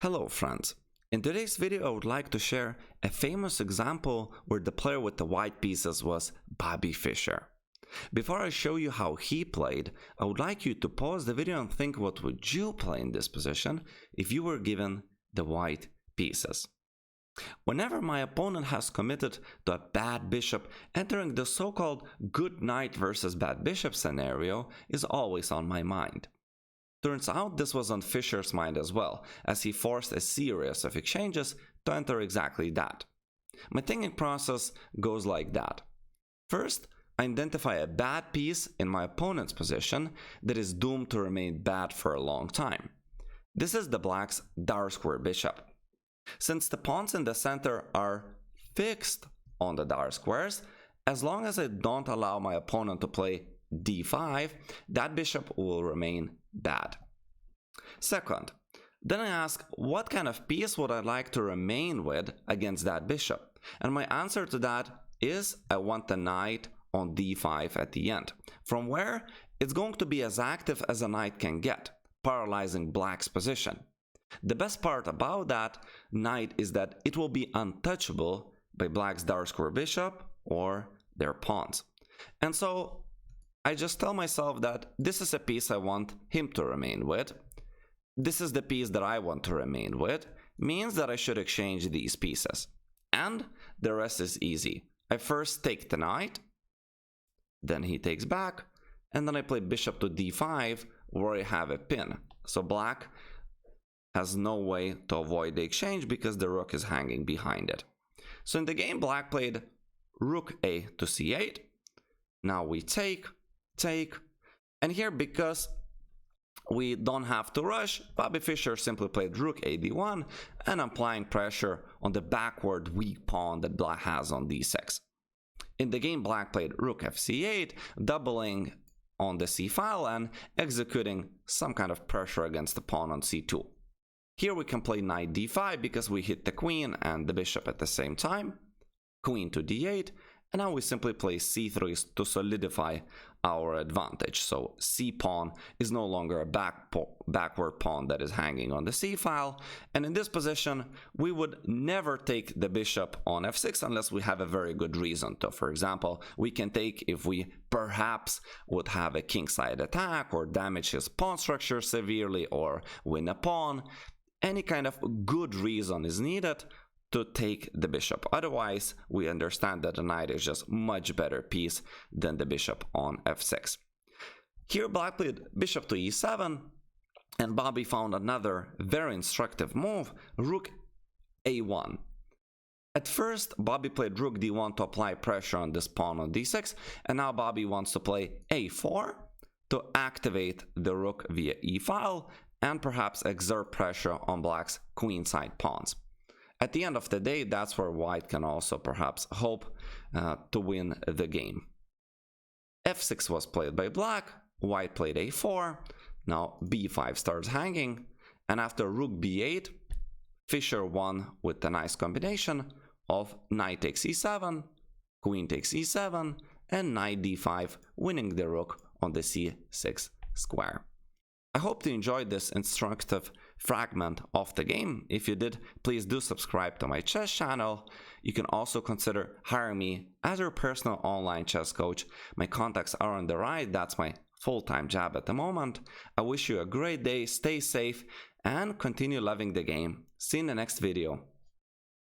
Hello friends, in today's video I would like to share a famous example where the player with the white pieces was Bobby Fischer. Before I show you how he played, I would like you to pause the video and think what would you play in this position if you were given the white pieces. Whenever my opponent has committed to a bad bishop, entering the so-called good knight versus bad bishop scenario is always on my mind. Turns out this was on Fischer's mind as well, as he forced a series of exchanges to enter exactly that. My thinking process goes like that. First, I identify a bad piece in my opponent's position that is doomed to remain bad for a long time. This is the black's dark square bishop. Since the pawns in the center are fixed on the dark squares, as long as I don't allow my opponent to play d5, that bishop will remain bad. Second, then I ask what kind of piece would I like to remain with against that bishop, and my answer to that is I want the knight on d5 at the end, from where it's going to be as active as a knight can get, paralyzing black's position. The best part about that knight is that it will be untouchable by black's dark square bishop or their pawns. And so I just tell myself that this is a piece I want him to remain with. This is the piece that I want to remain with, means that I should exchange these pieces. And the rest is easy. I first take the knight, then he takes back, and then I play bishop to d5 where I have a pin. So black has no way to avoid the exchange because the rook is hanging behind it. So in the game, black played rook a to c8. Now we take, and here, because we don't have to rush, Bobby Fischer simply played rook a d1 and applying pressure on the backward weak pawn that black has on d6. In the game, black played rook fc8, doubling on the c file and executing some kind of pressure against the pawn on c2. Here we can play knight d5 because we hit the queen and the bishop at the same time, queen to d8, and now we simply play c3 to solidify our advantage. So c pawn is no longer a backward pawn that is hanging on the c file, and in this position we would never take the bishop on f6 unless we have a very good reason to. For example, we can take if we perhaps would have a kingside attack or damage his pawn structure severely or win a pawn. Any kind of good reason is needed to take the bishop. Otherwise, we understand that the knight is just much better piece than the bishop on f6. Here black played bishop to e7, and Bobby found another very instructive move, rook a1. At first, Bobby played rook d1 to apply pressure on this pawn on d6, and now Bobby wants to play a4 to activate the rook via e-file and perhaps exert pressure on black's queenside pawns. At the end of the day, that's where white can also perhaps hope to win the game. f6 was played by black, white played a4, now b5 starts hanging, and after rook b8, Fischer won with the nice combination of knight takes e7, queen takes e7, and knight d5, winning the rook on the c6 square. I hope you enjoyed this instructive fragment of the game. If you did, please do subscribe to my chess channel. You can also consider hiring me as your personal online chess coach. My contacts are on the right. That's my full-time job at the moment. I wish you a great day, stay safe, and continue loving the game. See you in the next video.